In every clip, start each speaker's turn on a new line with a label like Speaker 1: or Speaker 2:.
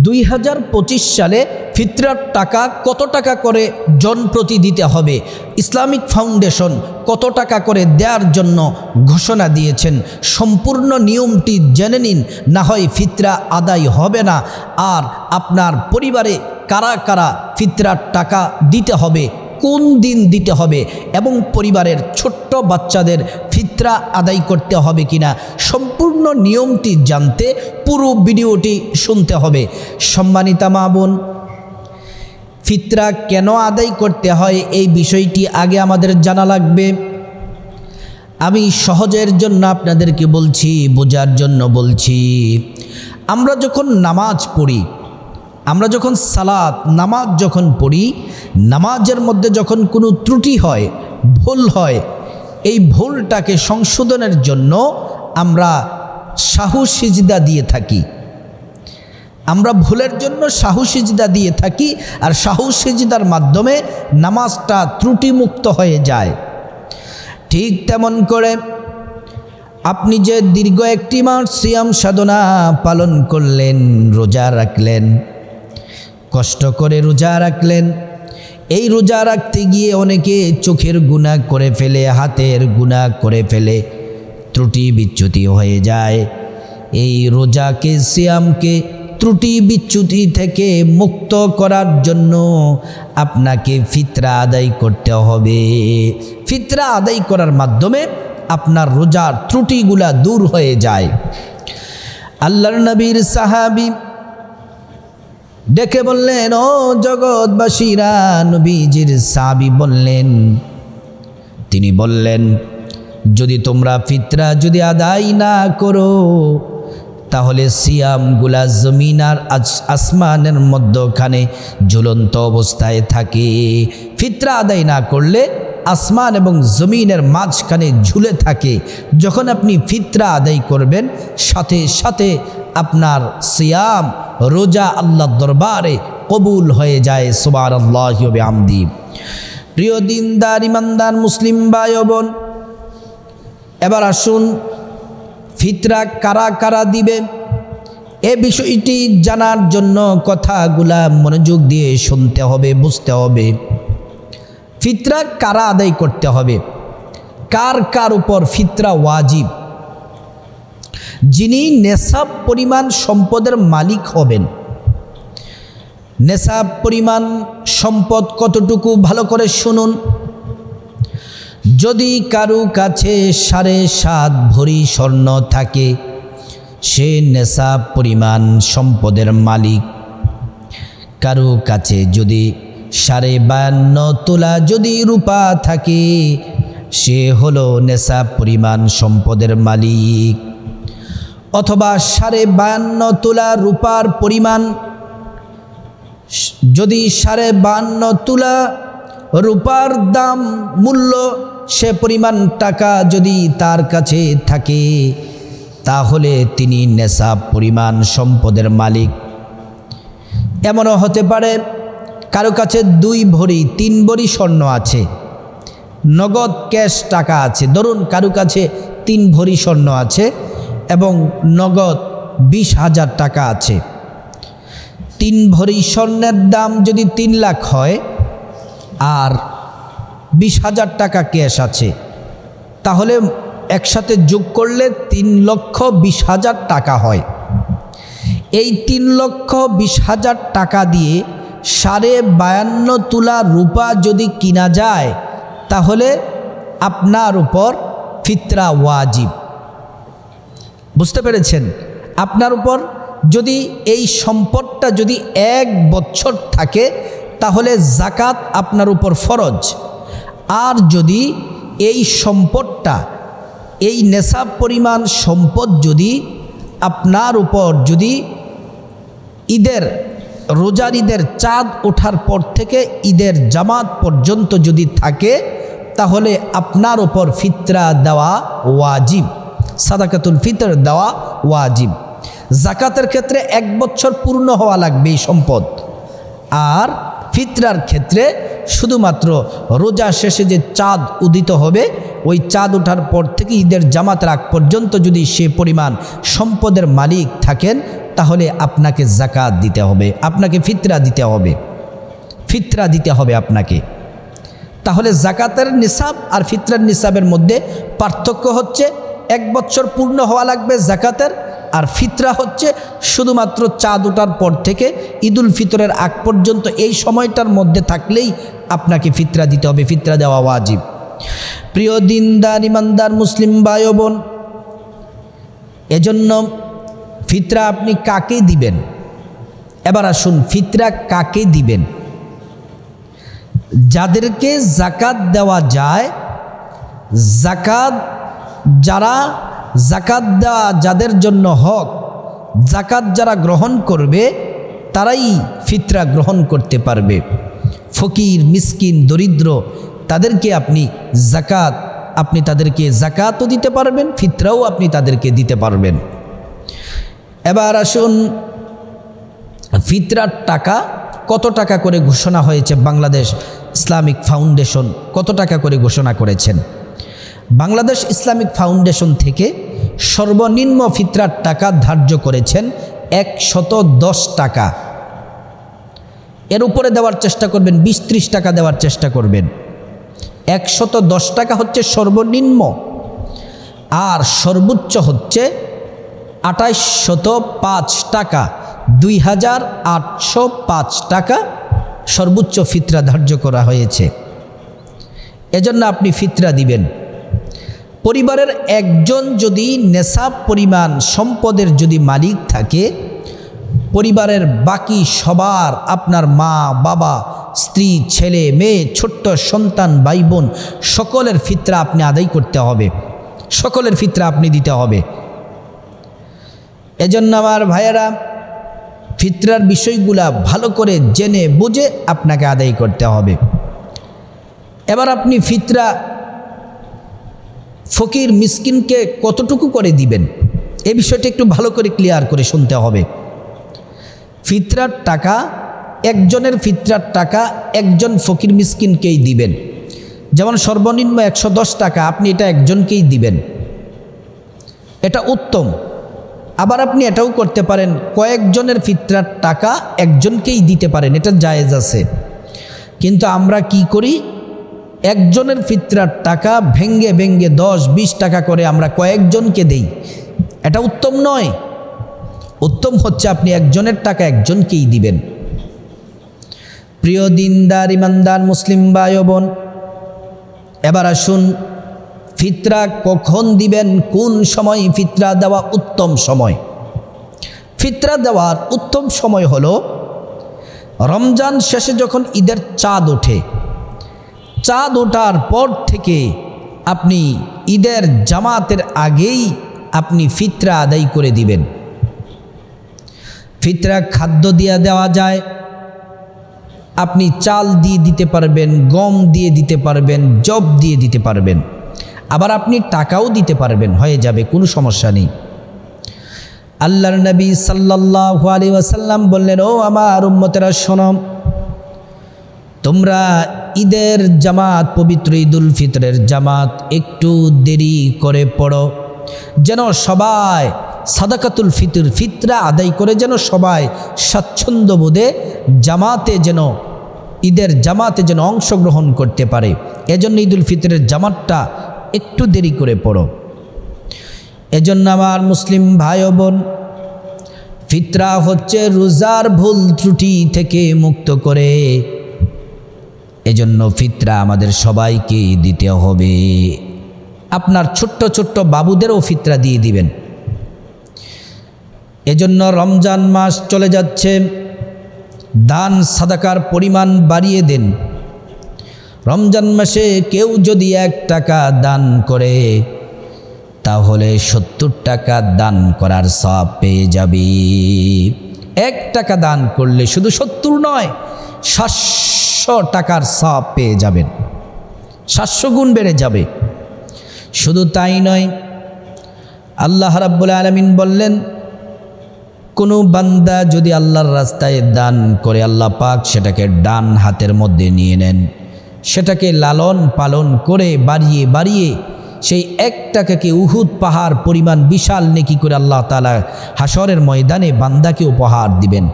Speaker 1: 2025 সালে ফিতরার টাকা কত টাকা করে জনপ্রতি দিতে হবে, ইসলামিক ফাউন্ডেশন কত টাকা করে দেওয়ার জন্য ঘোষণা দিয়েছেন। সম্পূর্ণ নিয়মটি জেনে নিন, না হয় ফিতরা আদায় হবে না। আর আপনার পরিবারে কারা কারা ফিতরার টাকা দিতে হবে, কোন দিন দিতে হবে এবং পরিবারের ছোট্ট বাচ্চাদের ফিতরা আদায় করতে হবে কিনা, সম্পূর্ণ নিয়মটি জানতে পুরো ভিডিওটি শুনতে হবে। সম্মানিতা মা বোন, ফিতরা কেন আদায় করতে হয় এই বিষয়টি আগে আমাদের জানা লাগবে। আমি সহজের জন্য আপনাদেরকে বলছি, বোঝার জন্য বলছি। আমরা যখন নামাজ পড়ি, আমরা যখন সালাত নামাজ যখন পড়ি, নামাজের মধ্যে যখন কোনো ত্রুটি হয়, ভুল হয়, এই ভুলটাকে সংশোধনের জন্য আমরা সাহু সিজদা দিয়ে থাকি। আমরা ভুলের জন্য সাহু সিজদা দিয়ে থাকি, আর সাহু সিজদার মাধ্যমে নামাজটা ত্রুটিমুক্ত হয়ে যায়। ঠিক তেমন করে আপনি যে দীর্ঘ একটি মাস সিয়াম সাধনা পালন করলেন, রোজা রাখলেন, কষ্ট করে রোজা রাখলেন, এই রোজা রাখতে গিয়ে অনেকে চোখের গুনাহ করে ফেলে, হাতের গুনাহ করে ফেলে, ত্রুটি বিচ্যুতি হয়ে যায়। এই রোজাকে, সিয়ামকে ত্রুটি বিচ্যুতি থেকে মুক্ত করার জন্য আপনাকে ফিতরা আদায় করতে হবে। ফিতরা আদায় করার মাধ্যমে আপনার রোজার ত্রুটিগুলা দূর হয়ে যায়। আল্লাহর নবীর সাহাবী ডেকে বললেন, ও জগৎবাসীরা, নবীজির সাহাবী বললেন, তিনি বললেন, যদি তোমরা ফিতরা যদি আদায় না করো, তাহলে সিয়ামগুলা জমিন আর আসমানের মধ্যখানে ঝুলন্ত অবস্থায় থাকে। ফিতরা আদায় না করলে আসমান এবং জমিনের মাঝখানে ঝুলে থাকে। যখন আপনি ফিতরা আদায় করবেন, সাথে সাথে আপনার সিয়াম, রোজা আল্লাহর দরবারে কবুল হয়ে যায়। সুবহানাল্লাহি ওয়া বিহামদিহি। প্রিয় দিনদার ইমানদার মুসলিম ভাই ও বোন, এবার আসুন ফিতরা কারা কারা দিবে এ বিষয়টি জানার জন্য কথাগুলা মনোযোগ দিয়ে শুনতে হবে, বুঝতে হবে। ফিতরা কারা আদায় করতে হবে, কার কার উপর ফিতরা ওয়াজিব? যিনি নেশাব পরিমাণ সম্পদের মালিক হবেন। নেশাব পরিমাণ সম্পদ কতটুকু ভালো করে শুনুন। যদি কারো কাছে 7.5 ভরি স্বর্ণ থাকে, সে নেশাব পরিমাণ সম্পদের মালিক। কারো কাছে যদি 52.5 তোলা যদি রূপা থাকে, সে হলো নেশাব পরিমাণ সম্পদের মালিক। অথবা 52.5 তোলা রূপার পরিমাণ, যদি 52.5 তোলা রূপার দাম মূল্য, সে পরিমাণ টাকা যদি তার কাছে থাকে, তাহলে তিনি নেশাব পরিমাণ সম্পদের মালিক। এমনও হতে পারে কারো কাছে 2 ভরি 3 ভরি স্বর্ণ আছে, নগদ ক্যাশ টাকা আছে। ধরুন কারো কাছে 3 ভরি স্বর্ণ আছে এবং নগদ 20,000 টাকা আছে। 3 ভরি স্বর্ণের দাম যদি 3 লাখ হয় আর 20,000 টাকা ক্যাশ আছে, তাহলে একসাথে যোগ করলে 3,20,000 টাকা হয়। এই 3,20,000 টাকা দিয়ে 52.5 তোলা রূপা যদি কিনা যায়, তাহলে আপনার উপর ফিতরা ওয়াজিব। বুঝতে পেরেছেন? আপনার উপর যদি এই সম্পদটা যদি 1 বছর থাকে, তাহলে জাকাত আপনার উপর ফরজ। আর যদি এই সম্পদটা, এই নেশাব পরিমাণ সম্পদ যদি আপনার উপর যদি রোজার ঈদের চাঁদ ওঠার পর থেকে ঈদের জামাত পর্যন্ত যদি থাকে, তাহলে আপনার উপর ফিতরা দেওয়া ওয়াজিব, সাদাকাতুল ফিতর দেওয়া ওয়াজিব। জাকাতের ক্ষেত্রে 1 বছর পূর্ণ হওয়া লাগবে এই সম্পদ। আর ফিতরার ক্ষেত্রে শুধুমাত্র রোজা শেষে যে চাঁদ উদিত হবে, ওই চাঁদ ওঠার পর থেকে ঈদের জামাতের আগ পর্যন্ত যদি সে পরিমাণ সম্পদের মালিক থাকেন, তাহলে আপনাকে যাকাত দিতে হবে, আপনাকে ফিতরা দিতে হবে, ফিতরা দিতে হবে আপনাকে। তাহলে যাকাতের নিসাব আর ফিতরার নিসাবের মধ্যে পার্থক্য হচ্ছে 1 বছর পূর্ণ হওয়া লাগবে যাকাতের, আর ফিতরা হচ্ছে শুধুমাত্র চাঁদ ওঠার পর থেকে ঈদুল ফিতরের আগ পর্যন্ত এই সময়টার মধ্যে থাকলেই আপনাকে ফিতরা দিতে হবে, ফিতরা দেওয়া ওয়াজিব। প্রিয় দিনদার ইমানদার মুসলিম ভাই ও বোন, এজন্য ফিতরা আপনি কাকে দিবেন? এবার আসুন, ফিতরা কাকে দিবেন? যাদেরকে যাকাত দেওয়া যায়, যাকাত যারা যাকাত দেওয়া যাদের জন্য হক, যাকাত যারা গ্রহণ করবে তারাই ফিতরা গ্রহণ করতে পারবে। ফকির, মিসকিন, দরিদ্র তাদেরকে আপনি তাদেরকে যাকাতও দিতে পারবেন, ফিতরাও আপনি তাদেরকে দিতে পারবেন। এবার আসুন, ফিতরার টাকা কত টাকা করে ঘোষণা হয়েছে? বাংলাদেশ ইসলামিক ফাউন্ডেশন কত টাকা করে ঘোষণা করেছেন? বাংলাদেশ ইসলামিক ফাউন্ডেশন থেকে সর্বনিম্ন ফিতরার টাকা ধার্য করেছেন 110 টাকা। এর উপরে দেওয়ার চেষ্টা করবেন, 20-30 টাকা দেওয়ার চেষ্টা করবেন। 110 টাকা হচ্ছে সর্বনিম্ন, আর সর্বোচ্চ হচ্ছে 2805 টাকা, 2805 টাকা সর্বোচ্চ ফিতরা ধার্য করা হয়েছে। এজন্য আপনি ফিতরা দিবেন। পরিবারের একজন যদি নেশাব পরিমাণ সম্পদের যদি মালিক থাকে, পরিবারের বাকি সবার, আপনার মা, বাবা, স্ত্রী, ছেলে, মেয়ে, ছোট্ট সন্তান, ভাই বোন, সকলের ফিতরা আপনি আদায় করতে হবে, সকলের ফিতরা আপনি দিতে হবে। এজন্য আমার ভাইয়েরা, ফিতরার বিষয়গুলা ভালো করে জেনে বুঝে আপনাকে আদায় করতে হবে। এবার আপনি ফিতরা ফকির মিসকিনকে কতটুকু করে দিবেন, এই বিষয়টা একটু ভালো করে ক্লিয়ার করে শুনতে হবে। ফিতরার টাকা, একজনের ফিতরার টাকা একজন ফকির মিসকিনকেই দিবেন। যেমন সর্বনিম্ন 110 টাকা, আপনি এটা একজনকেই দিবেন, এটা উত্তম। আবার আপনি এটাও করতে পারেন, কয়েকজনের ফিতরার টাকা একজনকেই দিতে পারেন, এটা জায়েজ আছে। কিন্তু আমরা কি করি, একজনের ফিতরার টাকা ভেঙ্গে ভেঙ্গে 10-20 টাকা করে আমরা কয়েকজনকে দেই, এটা উত্তম নয়। উত্তম হচ্ছে আপনি একজনের টাকা একজনকেই দিবেন। প্রিয় দিনদার ইমানদার মুসলিম ভাই ও বোন, এবার আসুন, ফিতরা কখন দিবেন, কোন সময় ফিতরা দেওয়া উত্তম সময়? ফিতরা দেওয়ার উত্তম সময় হলো রমজান শেষে যখন ঈদের চাঁদ ওঠে, চাঁদ ওঠার পর থেকে আপনি ঈদের জামাতের আগেই আপনি ফিতরা আদায় করে দিবেন। ফিতরা খাদ্য দিয়ে দেওয়া যায়, আপনি চাল দিয়ে দিতে পারবেন, গম দিয়ে দিতে পারবেন, জব দিয়ে দিতে পারবেন, আবার আপনি টাকাও দিতে পারবেন, হয়ে যাবে, কোনো সমস্যা নেই। আল্লাহর নবী সাল্লাল্লাহু আলাইহি ওয়াসাল্লাম বললেন, ও আমার উম্মতেরা শোনো, তোমরা ঈদের জামাত, পবিত্র ঈদুল ফিতরের জামাত একটু দেরি করে পড়ো, যেন সবাই সাদাকাতুল ফিতর, ফিতরা আদায় করে যেন সবাই স্বাচ্ছন্দ্য বোধে জামাতে, যেন ঈদের জামাতে যেন অংশগ্রহণ করতে পারে। এজন্য ঈদুল ফিতরের জামাতটা একটু দেরি করে পড়ো। এজন্য আমার মুসলিম ভাই ও বোন, ফিতরা হচ্ছে রোজার ভুল ত্রুটি থেকে মুক্ত করে, এজন্য ফিতরা আমাদের সবাইকে দিতে হবে। আপনার ছোট্ট ছোট্ট বাবুদেরও ফিতরা দিয়ে দিবেন। এজন্য রমজান মাস চলে যাচ্ছে, দান সাদাকার পরিমাণ বাড়িয়ে দেন। রমজান মাসে কেউ যদি 1 টাকা দান করে, তাহলে 70 টাকা দান করার সওয়াব পেয়ে যাবে। 1 টাকা দান করলে শুধু 70 নয়, 700 টাকার সওয়াব পেয়ে যাবেন, 700 গুণ বেড়ে যাবে। শুধু তাই নয়, আল্লাহ রাব্বুল আলামিন বললেন, কোনো বান্দা যদি আল্লাহর রাস্তায় দান করে, আল্লাহ পাক সেটাকে ডান হাতের মধ্যে নিয়ে নেন, সেটাকে লালন পালন করে বাড়িয়ে বাড়িয়ে সেই 1 টাকাকে উহুদ পাহাড় পরিমাণ বিশাল নেকি করে আল্লাহ তাআলা হাসরের ময়দানে বান্দাকে উপহার দিবেন।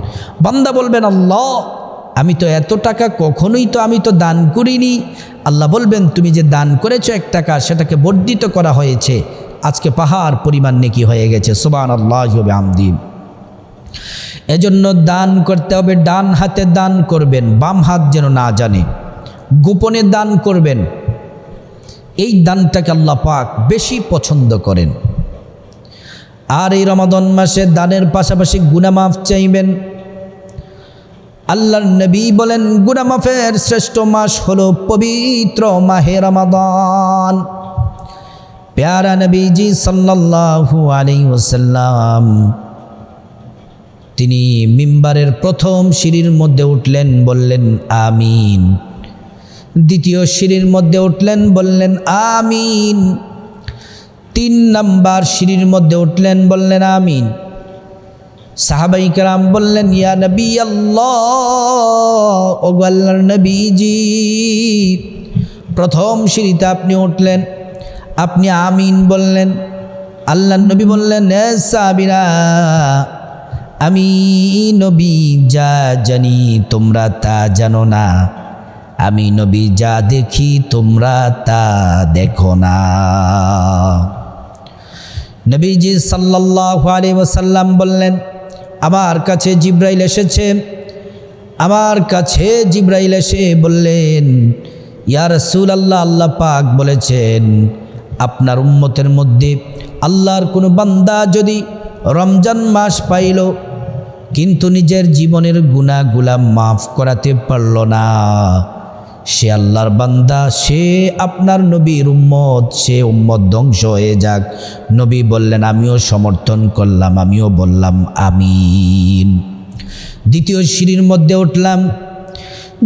Speaker 1: বান্দা বলবেন, আল্লাহ আমি তো এত টাকা কখনোই তো আমি তো দান করিনি। আল্লাহ বলবেন, তুমি যে দান করেছো 1 টাকা, সেটাকে বর্ধিত করা হয়েছে, আজকে পাহাড় পরিমাণ নেকি হয়ে গেছে। সুবহানাল্লাহি ওয়া বিহামদিহি। এজন্য দান করতে হবে, ডান হাতে দান করবেন, বাম হাত যেন না জানে, গোপনে দান করবেন। এই দানটাকে আল্লাহ পাক বেশি পছন্দ করেন। আর এই রমাদান মাসে দানের পাশাপাশি গুনাহ মাফ চাইবেন। আল্লাহর নবী বলেন, গুনাহ মাফের শ্রেষ্ঠ মাস হলো পবিত্র মাহে রমাদান। প্যারা নবীজি সাল্লাল্লাহু আলাইহি ওয়াসাল্লাম তিনি মিম্বারের প্রথম সিঁড়ির মধ্যে উঠলেন, বললেন আমিন। দ্বিতীয় সিঁড়ির মধ্যে উঠলেন, বললেন আমিন। 3 নাম্বার সিঁড়ির মধ্যে উঠলেন, বললেন আমিন। সাহাবায়ে কেরাম বললেন, ইয়া নবী আল্লাহ, ও আল্লাহর নবীজি, প্রথম সিঁড়িতে আপনি উঠলেন, আপনি আমিন বললেন। আল্লাহর নবী বললেন, এ সাহাবীরা, আমি নবী যা জানি তোমরা তা জানো না, আমি নবী যা দেখি তোমরা তা দেখো না। নবীজি সাল্লাল্লাহু আলাইহি ওয়াসাল্লাম বললেন, আমার কাছে জিবরাইল এসেছে। আমার কাছে জিবরাইল এসে বললেন, ইয়া রাসূলুল্লাহ, আল্লাহ পাক বলেছেন আপনার উম্মতের মধ্যে আল্লাহর কোনো বান্দা যদি রমজান মাস পাইল কিন্তু নিজের জীবনের গুনাহগুলা মাফ করাতে পারল না, সে আল্লাহর বান্দা, সে আপনার নবীর উম্মত, সে উম্মত ধ্বংস হয়ে যাক। নবী বললেন, আমিও সমর্থন করলাম, আমিও বললাম আমিন। দ্বিতীয় সিঁড়ির মধ্যে উঠলাম।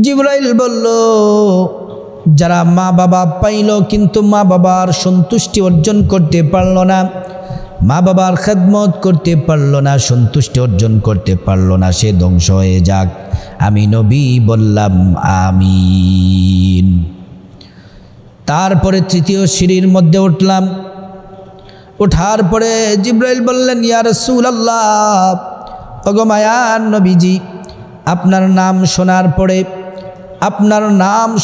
Speaker 1: জিবরাইল বলল, যারা মা বাবা পাইল কিন্তু মা বাবার সন্তুষ্টি অর্জন করতে পারল না, মা বাবার খেদমত করতে পারল না, সন্তুষ্টি অর্জন করতে পারল না, সে ধ্বংস হয়ে যাক। আমি নবী বললাম আমিন। তারপরে তৃতীয় সিঁড়ির মধ্যে উঠলাম। ওঠার পরে জিবরাইল বললেন, ইয়া রাসূলুল্লাহ, ওগো মায়ার নবীজি, আপনার নাম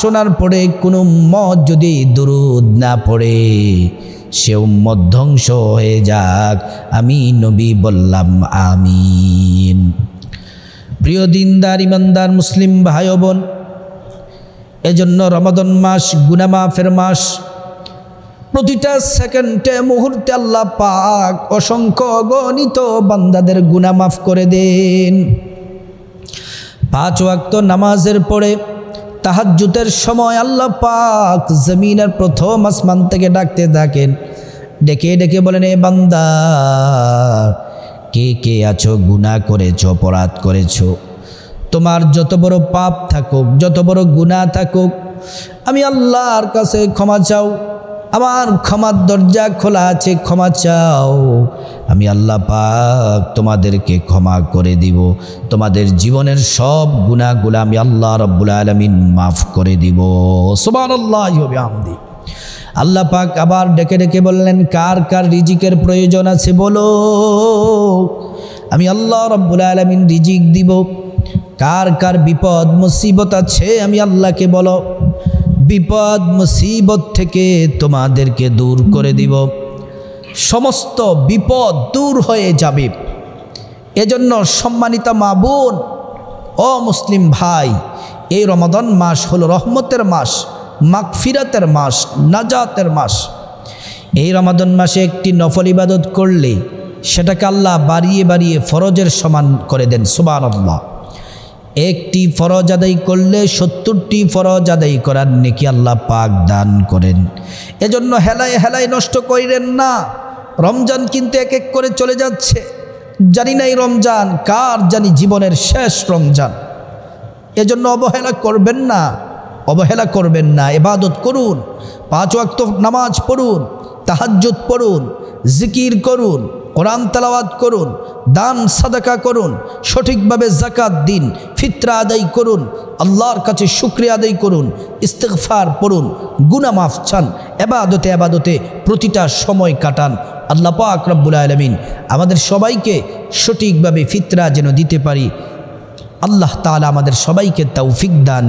Speaker 1: শোনার পরে কোনো উম্মত যদি দুরূদ না পড়ে সে উম্মত ধ্বংস হয়ে যাক। আমি নবী বললাম আমিন। প্রিয় দিনদার ইমানদার মুসলিম ভাই ও বোন, এজন্য রমাদান মাস গুনাহ মাফের মাস। প্রতিটা সেকেন্ডে মুহূর্তে আল্লাহ পাক অসংখ্য অগণিত বান্দাদের গুনাহ মাফ করে দেন। 5 ওয়াক্ত নামাজের পরে তাহাজ্জুদের সময় আল্লাহ পাক জমিনের প্রথম আসমান থেকে ডাকতে থাকেন, ডেকে ডেকে বলেন, এ বান্দা, কে কে আছো গুনাহ করেছো, অপরাধ করেছো, তোমার যত বড় পাপ থাকুক, যত বড় গুনাহ থাকুক, আমি আল্লাহর কাছে ক্ষমা চাও, আমার ক্ষমার দরজা খোলা আছে, ক্ষমা চাও, আমি আল্লাহ পাক তোমাদেরকে ক্ষমা করে দিব, তোমাদের জীবনের সব গুনাহগুলো আমি আল্লাহ রাব্বুল আলামিন মাফ করে দিব। সুবহানাল্লাহি ওয়া বিহামদিহি। আল্লাহ পাক আবার ডেকে ডেকে বললেন, কার কার রিজিকের প্রয়োজন আছে বলো, আমি আল্লাহ রাব্বুল আলামিন রিজিক দিব। কার কার বিপদ মুসিবত আছে আমি আল্লাহকে বলো, বিপদ মুসিবত থেকে তোমাদেরকে দূর করে দিব, সমস্ত বিপদ দূর হয়ে যাবে। এজন্য সম্মানিত মা বোন ও মুসলিম ভাই, এই রমাদান মাস হলো রহমতের মাস, মাগফিরাতের মাস, নাজাতের মাস। এই রমাদান মাসে একটি নফল ইবাদত করলে সেটাকে আল্লাহ বাড়িয়ে বাড়িয়ে ফরজের সমান করে দেন। সুবহানাল্লাহ। একটি ফরজ আদায় করলে 70টি ফরজ আদায় করার নেকি আল্লাহ পাক দান করেন। এজন্য হেলায় হেলায় নষ্ট করেন না। রমজান কিন্তু এক এক করে চলে যাচ্ছে, জানি না এই রমজান কার জানি জীবনের শেষ রমজান। এজন্য অবহেলা করবেন না, অবহেলা করবেন না। ইবাদত করুন, 5 ওয়াক্ত নামাজ পড়ুন, তাহাজ্জুদ পড়ুন, জিকির করুন, কোরআন তেলাওয়াত করুন, দান সাদাকা করুন, সঠিকভাবে যাকাত দিন, ফিতরা আদায় করুন, আল্লাহর কাছে শুকরিয়া আদায় করুন, ইস্তিগফার পড়ুন, গুনাহ মাফ চান, এবাদতে প্রতিটা সময় কাটান। আল্লাহ পাক রব্বুল আলামিন আমাদের সবাইকে সঠিকভাবে ফিতরা যেন দিতে পারি। আল্লাহ তাআলা আমাদের সবাইকে তৌফিক দান